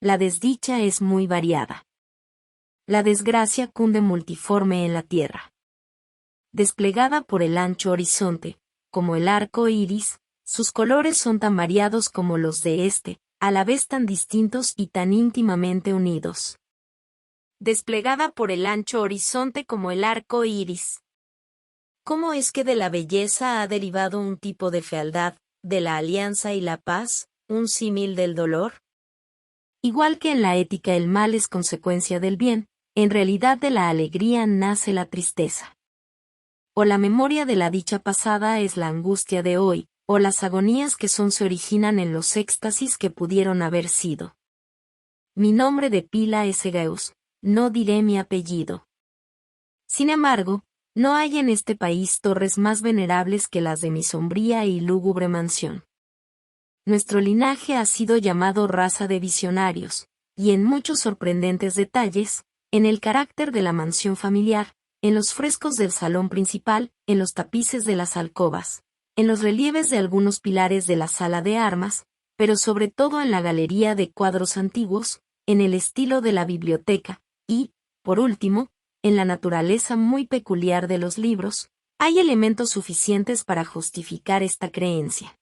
La desdicha es muy variada. La desgracia cunde multiforme en la tierra. Desplegada por el ancho horizonte, como el arco iris, sus colores son tan variados como los de este, a la vez tan distintos y tan íntimamente unidos. Desplegada por el ancho horizonte como el arco iris. ¿Cómo es que de la belleza ha derivado un tipo de fealdad, de la alianza y la paz, un símil del dolor? Igual que en la ética el mal es consecuencia del bien, en realidad de la alegría nace la tristeza. O la memoria de la dicha pasada es la angustia de hoy, o las agonías que son se originan en los éxtasis que pudieron haber sido. Mi nombre de pila es Egeus, no diré mi apellido. Sin embargo, no hay en este país torres más venerables que las de mi sombría y lúgubre mansión. Nuestro linaje ha sido llamado raza de visionarios, y en muchos sorprendentes detalles, en el carácter de la mansión familiar, en los frescos del salón principal, en los tapices de las alcobas, en los relieves de algunos pilares de la sala de armas, pero sobre todo en la galería de cuadros antiguos, en el estilo de la biblioteca, y, por último, en la naturaleza muy peculiar de los libros, hay elementos suficientes para justificar esta creencia.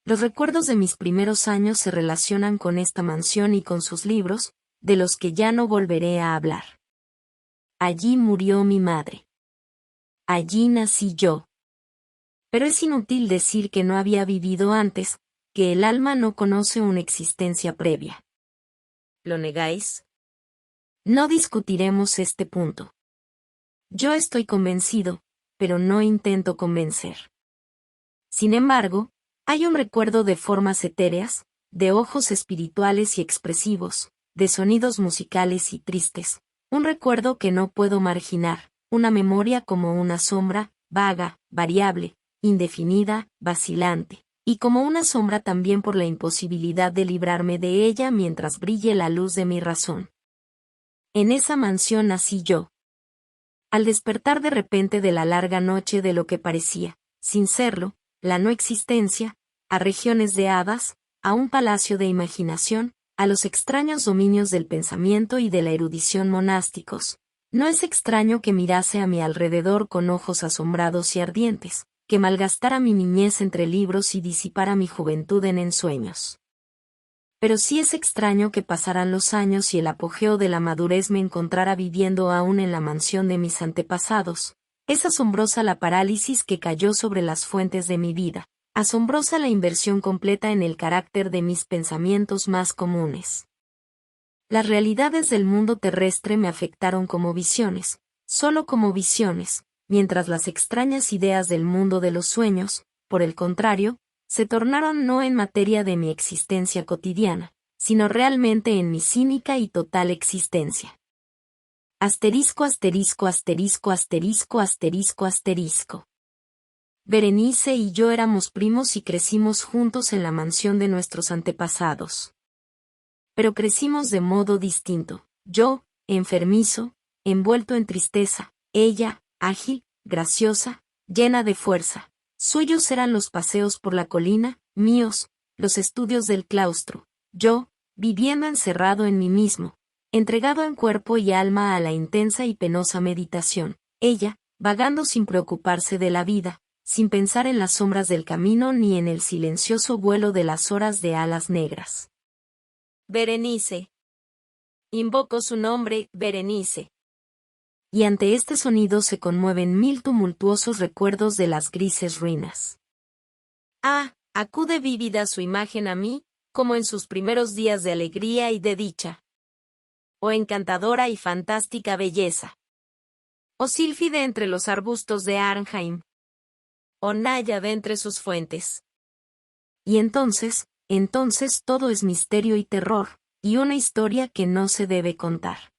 Los recuerdos de mis primeros años se relacionan con esta mansión y con sus libros, de los que ya no volveré a hablar. Allí murió mi madre. Allí nací yo. Pero es inútil decir que no había vivido antes, que el alma no conoce una existencia previa. ¿Lo negáis? No discutiremos este punto. Yo estoy convencido, pero no intento convencer. Sin embargo, hay un recuerdo de formas etéreas, de ojos espirituales y expresivos, de sonidos musicales y tristes, un recuerdo que no puedo marginar, una memoria como una sombra, vaga, variable, indefinida, vacilante, y como una sombra también por la imposibilidad de librarme de ella mientras brille la luz de mi razón. En esa mansión nací yo. Al despertar de repente de la larga noche de lo que parecía, sin serlo, la no existencia, a regiones de hadas, a un palacio de imaginación, a los extraños dominios del pensamiento y de la erudición monásticos, no es extraño que mirase a mi alrededor con ojos asombrados y ardientes, que malgastara mi niñez entre libros y disipara mi juventud en ensueños. Pero sí es extraño que pasaran los años y el apogeo de la madurez me encontrara viviendo aún en la mansión de mis antepasados. Es asombrosa la parálisis que cayó sobre las fuentes de mi vida, asombrosa la inversión completa en el carácter de mis pensamientos más comunes. Las realidades del mundo terrestre me afectaron como visiones, solo como visiones, mientras las extrañas ideas del mundo de los sueños, por el contrario, se tornaron no en materia de mi existencia cotidiana, sino realmente en mi cínica y total existencia. Asterisco asterisco asterisco asterisco asterisco asterisco. Berenice y yo éramos primos y crecimos juntos en la mansión de nuestros antepasados. Pero crecimos de modo distinto, yo, enfermizo, envuelto en tristeza, ella, ágil, graciosa, llena de fuerza. Suyos eran los paseos por la colina, míos, los estudios del claustro, yo, viviendo encerrado en mí mismo, entregado en cuerpo y alma a la intensa y penosa meditación, ella, vagando sin preocuparse de la vida, sin pensar en las sombras del camino ni en el silencioso vuelo de las horas de alas negras. Berenice. Invoco su nombre, Berenice. Y ante este sonido se conmueven mil tumultuosos recuerdos de las grises ruinas. Ah, acude vívida su imagen a mí, como en sus primeros días de alegría y de dicha. Oh encantadora y fantástica belleza. Oh sílfide entre los arbustos de Arnheim. Oh náyade entre sus fuentes. Y entonces todo es misterio y terror, y una historia que no se debe contar.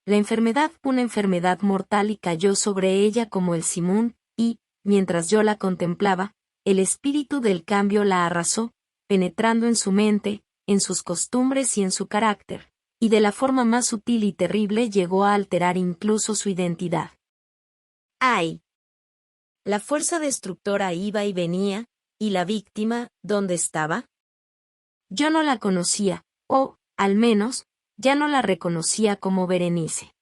La enfermedad, una enfermedad mortal y cayó sobre ella como el simún, y, mientras yo la contemplaba, el espíritu del cambio la arrasó, penetrando en su mente, en sus costumbres y en su carácter, y de la forma más sutil y terrible llegó a alterar incluso su identidad. ¡Ay! La fuerza destructora iba y venía, y la víctima, ¿dónde estaba? Yo no la conocía, oh, Al menos, ya no la reconocía como Berenice.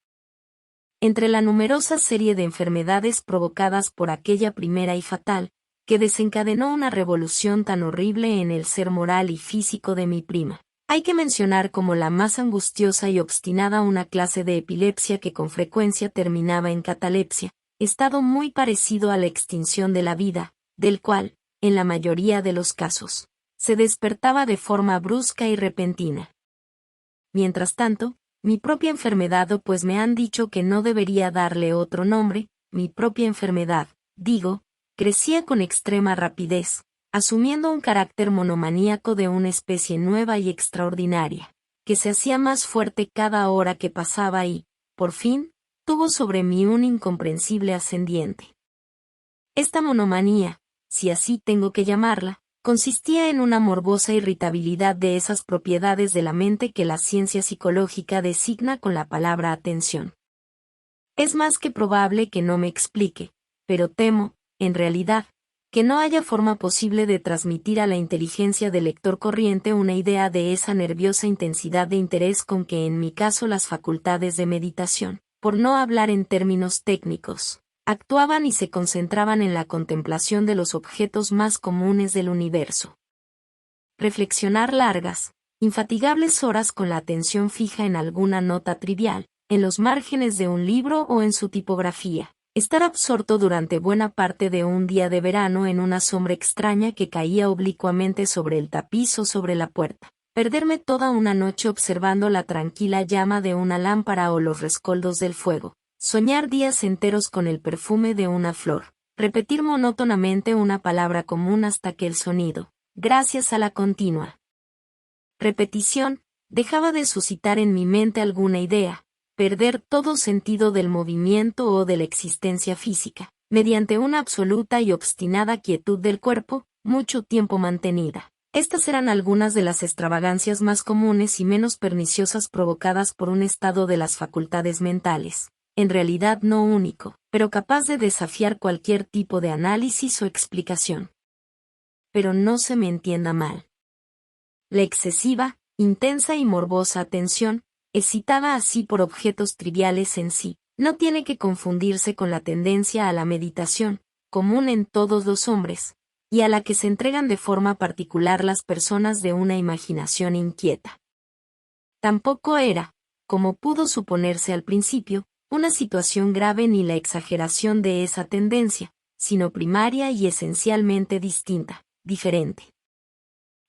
Entre la numerosa serie de enfermedades provocadas por aquella primera y fatal, que desencadenó una revolución tan horrible en el ser moral y físico de mi prima, hay que mencionar como la más angustiosa y obstinada una clase de epilepsia que con frecuencia terminaba en catalepsia, estado muy parecido a la extinción de la vida, del cual, en la mayoría de los casos, se despertaba de forma brusca y repentina. Mientras tanto, mi propia enfermedad, pues me han dicho que no debería darle otro nombre, mi propia enfermedad, digo, crecía con extrema rapidez, asumiendo un carácter monomaníaco de una especie nueva y extraordinaria, que se hacía más fuerte cada hora que pasaba y, por fin, tuvo sobre mí un incomprensible ascendiente. Esta monomanía, si así tengo que llamarla, consistía en una morbosa irritabilidad de esas propiedades de la mente que la ciencia psicológica designa con la palabra atención. Es más que probable que no me explique, pero temo, en realidad, que no haya forma posible de transmitir a la inteligencia del lector corriente una idea de esa nerviosa intensidad de interés con que en mi caso las facultades de meditación, por no hablar en términos técnicos, actuaban y se concentraban en la contemplación de los objetos más comunes del universo. Reflexionar largas, infatigables horas con la atención fija en alguna nota trivial, en los márgenes de un libro o en su tipografía. Estar absorto durante buena parte de un día de verano en una sombra extraña que caía oblicuamente sobre el tapiz o sobre la puerta. Perderme toda una noche observando la tranquila llama de una lámpara o los rescoldos del fuego. Soñar días enteros con el perfume de una flor. Repetir monótonamente una palabra común hasta que el sonido, gracias a la continua repetición, dejaba de suscitar en mi mente alguna idea. Perder todo sentido del movimiento o de la existencia física, mediante una absoluta y obstinada quietud del cuerpo, mucho tiempo mantenida. Estas eran algunas de las extravagancias más comunes y menos perniciosas provocadas por un estado de las facultades mentales, en realidad no único, pero capaz de desafiar cualquier tipo de análisis o explicación. Pero no se me entienda mal. La excesiva, intensa y morbosa atención, excitada así por objetos triviales en sí, no tiene que confundirse con la tendencia a la meditación, común en todos los hombres, y a la que se entregan de forma particular las personas de una imaginación inquieta. Tampoco era, como pudo suponerse al principio, una situación grave ni la exageración de esa tendencia, sino primaria y esencialmente distinta, diferente.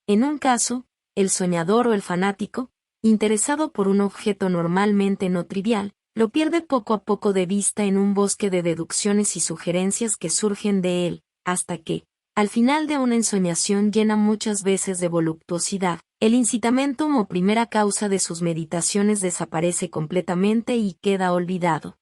En un caso, el soñador o el fanático, interesado por un objeto normalmente no trivial, lo pierde poco a poco de vista en un bosque de deducciones y sugerencias que surgen de él, hasta que, al final de una ensoñación llena muchas veces de voluptuosidad, el incitamentum o primera causa de sus meditaciones desaparece completamente y queda olvidado.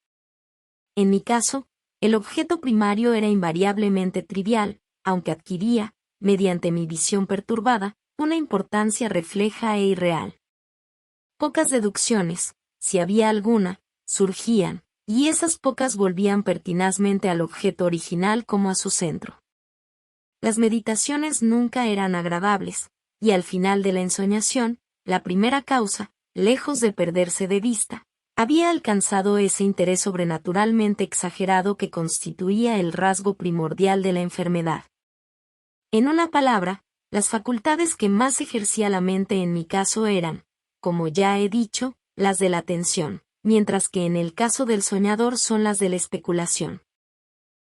En mi caso, el objeto primario era invariablemente trivial, aunque adquiría, mediante mi visión perturbada, una importancia refleja e irreal. Pocas deducciones, si había alguna, surgían, y esas pocas volvían pertinazmente al objeto original como a su centro. Las meditaciones nunca eran agradables, y al final de la ensoñación, la primera causa, lejos de perderse de vista, había alcanzado ese interés sobrenaturalmente exagerado que constituía el rasgo primordial de la enfermedad. En una palabra, las facultades que más ejercía la mente en mi caso eran, como ya he dicho, las de la atención, mientras que en el caso del soñador son las de la especulación.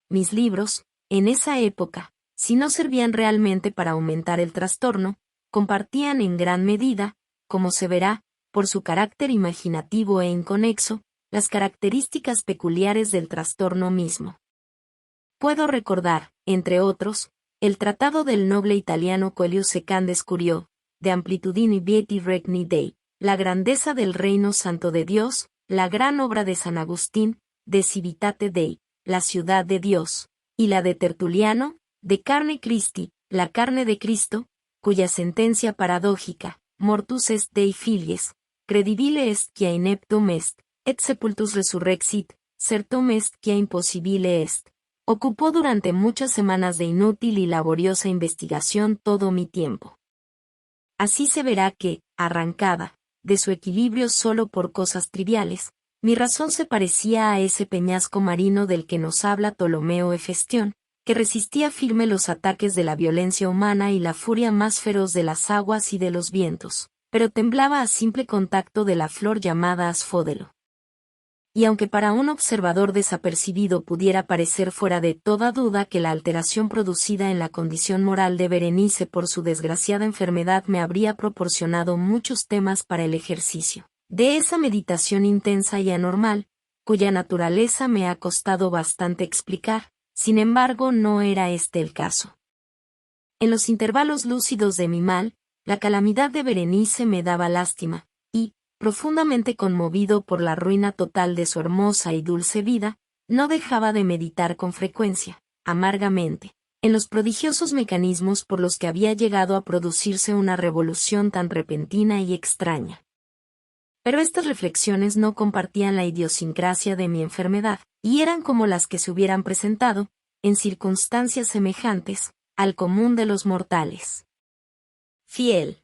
Mis libros, en esa época, si no servían realmente para aumentar el trastorno, compartían en gran medida, como se verá, por su carácter imaginativo e inconexo, las características peculiares del trastorno mismo. Puedo recordar, entre otros, el tratado del noble italiano Coelho Secandes Curio, de Amplitudini Vieti Regni Dei, la grandeza del reino santo de Dios, la gran obra de San Agustín, de Civitate Dei, la ciudad de Dios, y la de Tertuliano, de Carne Christi, la carne de Cristo, cuya sentencia paradójica, mortus est Dei filies, credibile est quia ineptum est, et sepultus resurrexit, certum est quia impossibile est, ocupó durante muchas semanas de inútil y laboriosa investigación todo mi tiempo. Así se verá que, arrancada, de su equilibrio solo por cosas triviales, mi razón se parecía a ese peñasco marino del que nos habla Ptolomeo Hefestión, que resistía firme los ataques de la violencia humana y la furia más feroz de las aguas y de los vientos, pero temblaba a simple contacto de la flor llamada asfódelo. Y aunque para un observador desapercibido pudiera parecer fuera de toda duda que la alteración producida en la condición moral de Berenice por su desgraciada enfermedad me habría proporcionado muchos temas para el ejercicio de esa meditación intensa y anormal, cuya naturaleza me ha costado bastante explicar, sin embargo no era este el caso. En los intervalos lúcidos de mi mal, la calamidad de Berenice me daba lástima, y, profundamente conmovido por la ruina total de su hermosa y dulce vida, no dejaba de meditar con frecuencia, amargamente, en los prodigiosos mecanismos por los que había llegado a producirse una revolución tan repentina y extraña. Pero estas reflexiones no compartían la idiosincrasia de mi enfermedad, y eran como las que se hubieran presentado, en circunstancias semejantes, al común de los mortales. Fiel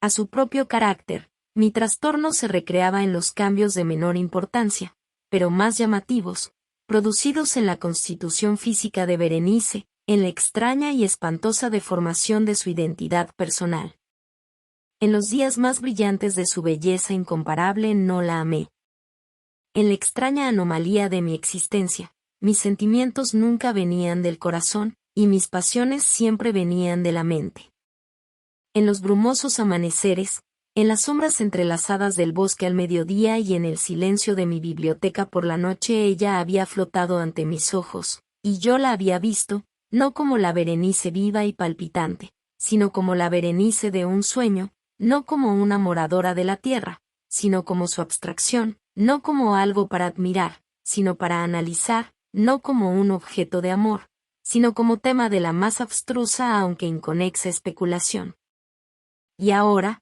a su propio carácter, mi trastorno se recreaba en los cambios de menor importancia, pero más llamativos, producidos en la constitución física de Berenice, en la extraña y espantosa deformación de su identidad personal. En los días más brillantes de su belleza incomparable no la amé. En la extraña anomalía de mi existencia, mis sentimientos nunca venían del corazón, y mis pasiones siempre venían de la mente. En los brumosos amaneceres, en las sombras entrelazadas del bosque al mediodía y en el silencio de mi biblioteca por la noche ella había flotado ante mis ojos, y yo la había visto, no como la Berenice viva y palpitante, sino como la Berenice de un sueño, no como una moradora de la tierra, sino como su abstracción, no como algo para admirar, sino para analizar, no como un objeto de amor, sino como tema de la más abstrusa aunque inconexa especulación. Y ahora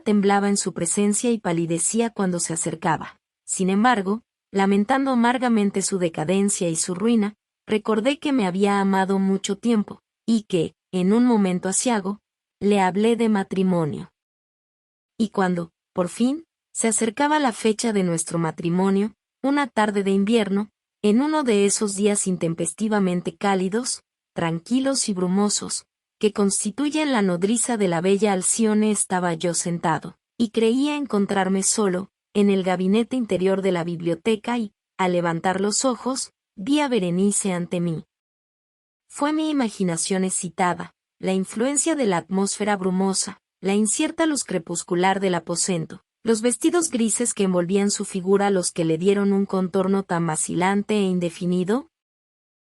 temblaba en su presencia y palidecía cuando se acercaba. Sin embargo, lamentando amargamente su decadencia y su ruina, recordé que me había amado mucho tiempo, y que, en un momento aciago, le hablé de matrimonio. Y cuando, por fin, se acercaba la fecha de nuestro matrimonio, una tarde de invierno, en uno de esos días intempestivamente cálidos, tranquilos y brumosos, que constituyen la nodriza de la bella Alcione, estaba yo sentado, y creía encontrarme solo, en el gabinete interior de la biblioteca y, al levantar los ojos, vi a Berenice ante mí. Fue mi imaginación excitada, la influencia de la atmósfera brumosa, la incierta luz crepuscular del aposento, los vestidos grises que envolvían su figura los que le dieron un contorno tan vacilante e indefinido.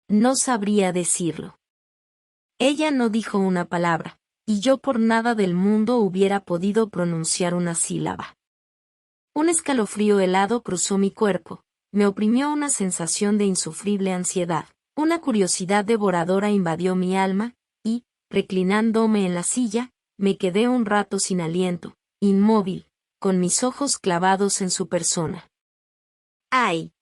No sabría decirlo. Ella no dijo una palabra, y yo por nada del mundo hubiera podido pronunciar una sílaba. Un escalofrío helado cruzó mi cuerpo, me oprimió una sensación de insufrible ansiedad, una curiosidad devoradora invadió mi alma, y, reclinándome en la silla, me quedé un rato sin aliento, inmóvil, con mis ojos clavados en su persona. ¡Ay!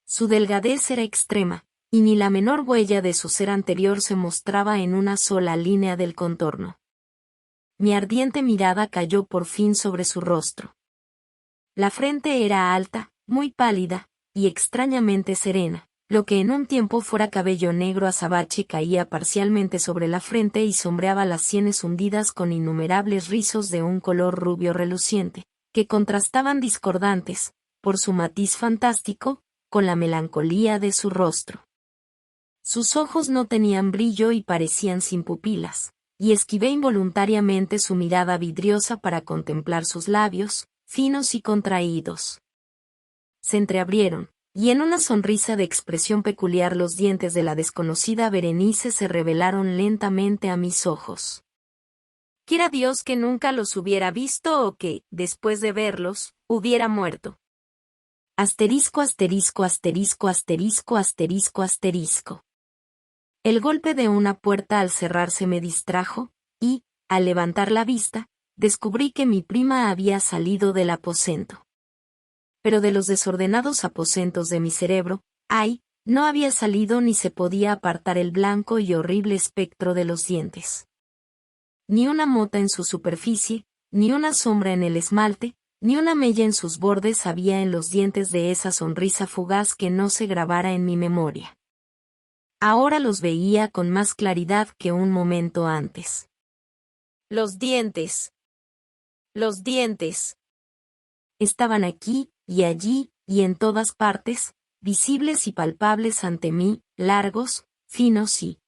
Su delgadez era extrema, y ni la menor huella de su ser anterior se mostraba en una sola línea del contorno. Mi ardiente mirada cayó por fin sobre su rostro. La frente era alta, muy pálida, y extrañamente serena. Lo que en un tiempo fuera cabello negro azabache caía parcialmente sobre la frente y sombreaba las sienes hundidas con innumerables rizos de un color rubio reluciente, que contrastaban discordantes, por su matiz fantástico, con la melancolía de su rostro. Sus ojos no tenían brillo y parecían sin pupilas, y esquivé involuntariamente su mirada vidriosa para contemplar sus labios, finos y contraídos. Se entreabrieron, y en una sonrisa de expresión peculiar los dientes de la desconocida Berenice se revelaron lentamente a mis ojos. Quiera Dios que nunca los hubiera visto o que, después de verlos, hubiera muerto. Asterisco, asterisco, asterisco, asterisco, asterisco, asterisco. El golpe de una puerta al cerrarse me distrajo, y, al levantar la vista, descubrí que mi prima había salido del aposento. Pero de los desordenados aposentos de mi cerebro, no había salido ni se podía apartar el blanco y horrible espectro de los dientes. Ni una mota en su superficie, ni una sombra en el esmalte, ni una mella en sus bordes había en los dientes de esa sonrisa fugaz que no se grabara en mi memoria. Ahora los veía con más claridad que un momento antes. Los dientes. Los dientes. Estaban aquí, y allí, y en todas partes, visibles y palpables ante mí, largos, finos y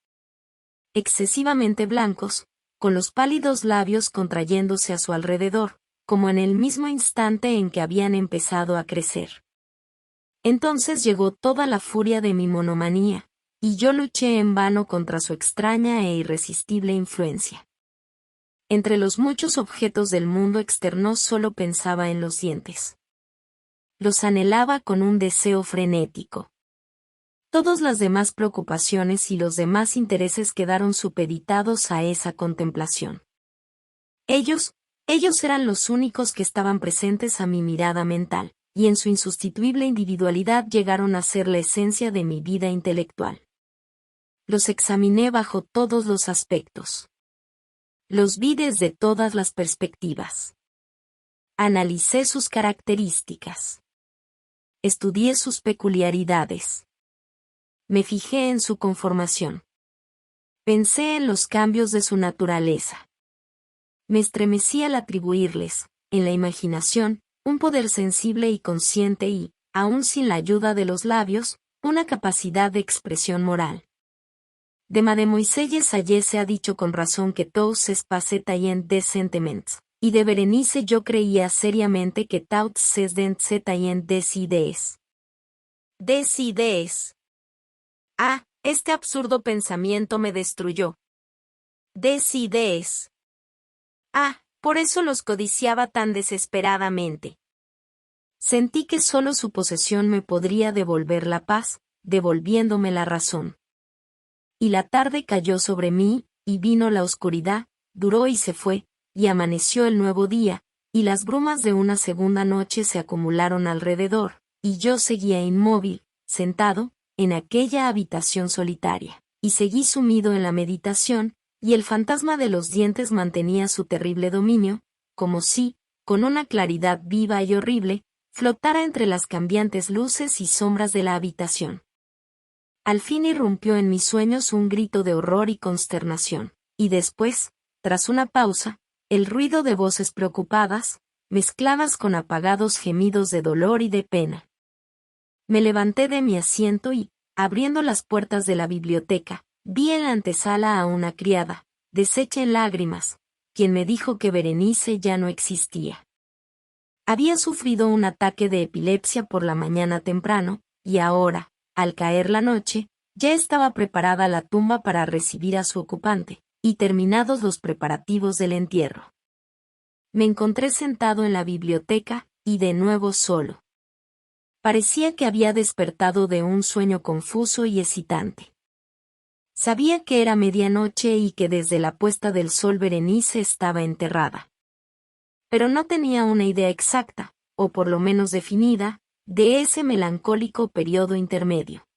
excesivamente blancos, con los pálidos labios contrayéndose a su alrededor, como en el mismo instante en que habían empezado a crecer. Entonces llegó toda la furia de mi monomanía, y yo luché en vano contra su extraña e irresistible influencia. Entre los muchos objetos del mundo externo solo pensaba en los dientes. Los anhelaba con un deseo frenético. Todas las demás preocupaciones y los demás intereses quedaron supeditados a esa contemplación. Ellos eran los únicos que estaban presentes a mi mirada mental, y en su insustituible individualidad llegaron a ser la esencia de mi vida intelectual. Los examiné bajo todos los aspectos. Los vi desde todas las perspectivas. Analicé sus características. Estudié sus peculiaridades. Me fijé en su conformación. Pensé en los cambios de su naturaleza. Me estremecí al atribuirles, en la imaginación, un poder sensible y consciente y, aun sin la ayuda de los labios, una capacidad de expresión moral. De Mademoiselle Sayé se ha dicho con razón que tous es passé taillant des sentiments, y de Berenice yo creía seriamente que tous ses dents se taillant des idées. Des idées. Ah, este absurdo pensamiento me destruyó. Des idées. Ah, por eso los codiciaba tan desesperadamente. Sentí que solo su posesión me podría devolver la paz, devolviéndome la razón. Y la tarde cayó sobre mí, y vino la oscuridad, duró y se fue, y amaneció el nuevo día, y las brumas de una segunda noche se acumularon alrededor, y yo seguía inmóvil, sentado, en aquella habitación solitaria, y seguí sumido en la meditación, y el fantasma de los dientes mantenía su terrible dominio, como si, con una claridad viva y horrible, flotara entre las cambiantes luces y sombras de la habitación. Al fin irrumpió en mis sueños un grito de horror y consternación, y después, tras una pausa, el ruido de voces preocupadas, mezcladas con apagados gemidos de dolor y de pena. Me levanté de mi asiento y, abriendo las puertas de la biblioteca, vi en la antesala a una criada, deshecha en lágrimas, quien me dijo que Berenice ya no existía. Había sufrido un ataque de epilepsia por la mañana temprano, y ahora, al caer la noche, ya estaba preparada la tumba para recibir a su ocupante, y terminados los preparativos del entierro. Me encontré sentado en la biblioteca, y de nuevo solo. Parecía que había despertado de un sueño confuso y excitante. Sabía que era medianoche y que desde la puesta del sol Berenice estaba enterrada. Pero no tenía una idea exacta, o por lo menos definida, de ese melancólico periodo intermedio.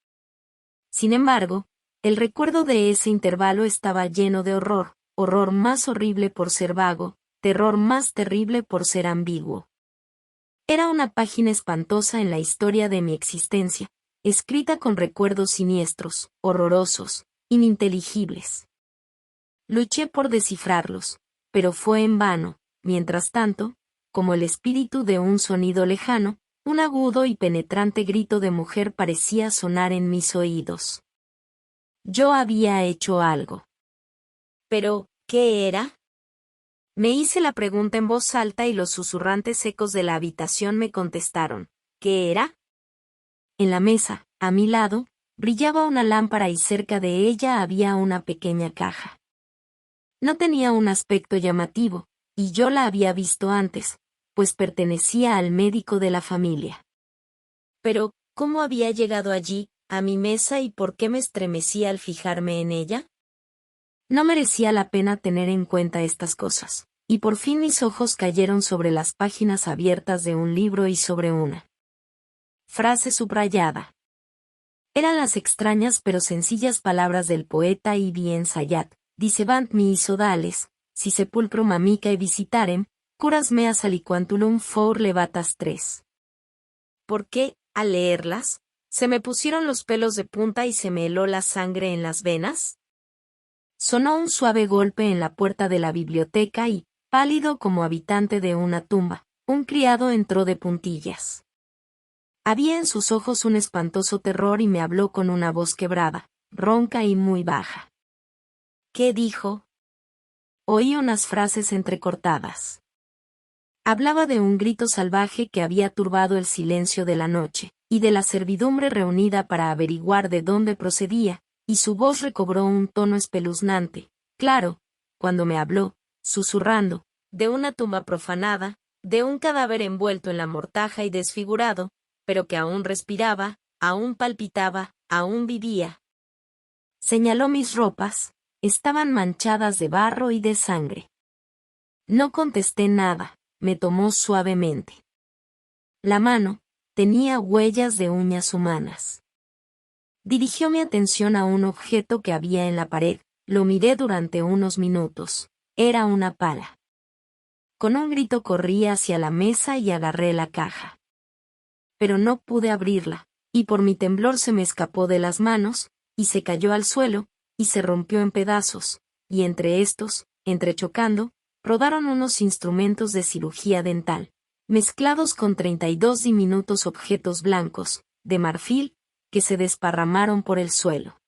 Sin embargo, el recuerdo de ese intervalo estaba lleno de horror, horror más horrible por ser vago, terror más terrible por ser ambiguo. Era una página espantosa en la historia de mi existencia, escrita con recuerdos siniestros, horrorosos, ininteligibles. Luché por descifrarlos, pero fue en vano. Mientras tanto, como el espíritu de un sonido lejano, un agudo y penetrante grito de mujer parecía sonar en mis oídos. Yo había hecho algo. Pero, ¿qué era? Me hice la pregunta en voz alta y los susurrantes ecos de la habitación me contestaron. ¿Qué era? En la mesa, a mi lado, brillaba una lámpara y cerca de ella había una pequeña caja. No tenía un aspecto llamativo, y yo la había visto antes, pues pertenecía al médico de la familia. Pero, ¿cómo había llegado allí, a mi mesa y por qué me estremecí al fijarme en ella? No merecía la pena tener en cuenta estas cosas, y por fin mis ojos cayeron sobre las páginas abiertas de un libro y sobre una frase subrayada. Eran las extrañas pero sencillas palabras del poeta Ibn Sayyad, dicebant mi isodales, si sepulcrum amicae visitarem, curas meas aliquantulum for levatas 3. ¿Por qué, al leerlas, se me pusieron los pelos de punta y se me heló la sangre en las venas? Sonó un suave golpe en la puerta de la biblioteca y, pálido como habitante de una tumba, un criado entró de puntillas. Había en sus ojos un espantoso terror y me habló con una voz quebrada, ronca y muy baja. ¿Qué dijo? Oí unas frases entrecortadas. Hablaba de un grito salvaje que había turbado el silencio de la noche, y de la servidumbre reunida para averiguar de dónde procedía, y su voz recobró un tono espeluznante, claro, cuando me habló, susurrando, de una tumba profanada, de un cadáver envuelto en la mortaja y desfigurado, pero que aún respiraba, aún palpitaba, aún vivía. Señaló mis ropas, estaban manchadas de barro y de sangre. No contesté nada, me tomó suavemente. La mano tenía huellas de uñas humanas. Dirigió mi atención a un objeto que había en la pared, lo miré durante unos minutos, era una pala. Con un grito corrí hacia la mesa y agarré la caja. Pero no pude abrirla, y por mi temblor se me escapó de las manos, y se cayó al suelo, y se rompió en pedazos, y entre estos, entrechocando, rodaron unos instrumentos de cirugía dental, mezclados con 32 diminutos objetos blancos, de marfil, que se desparramaron por el suelo.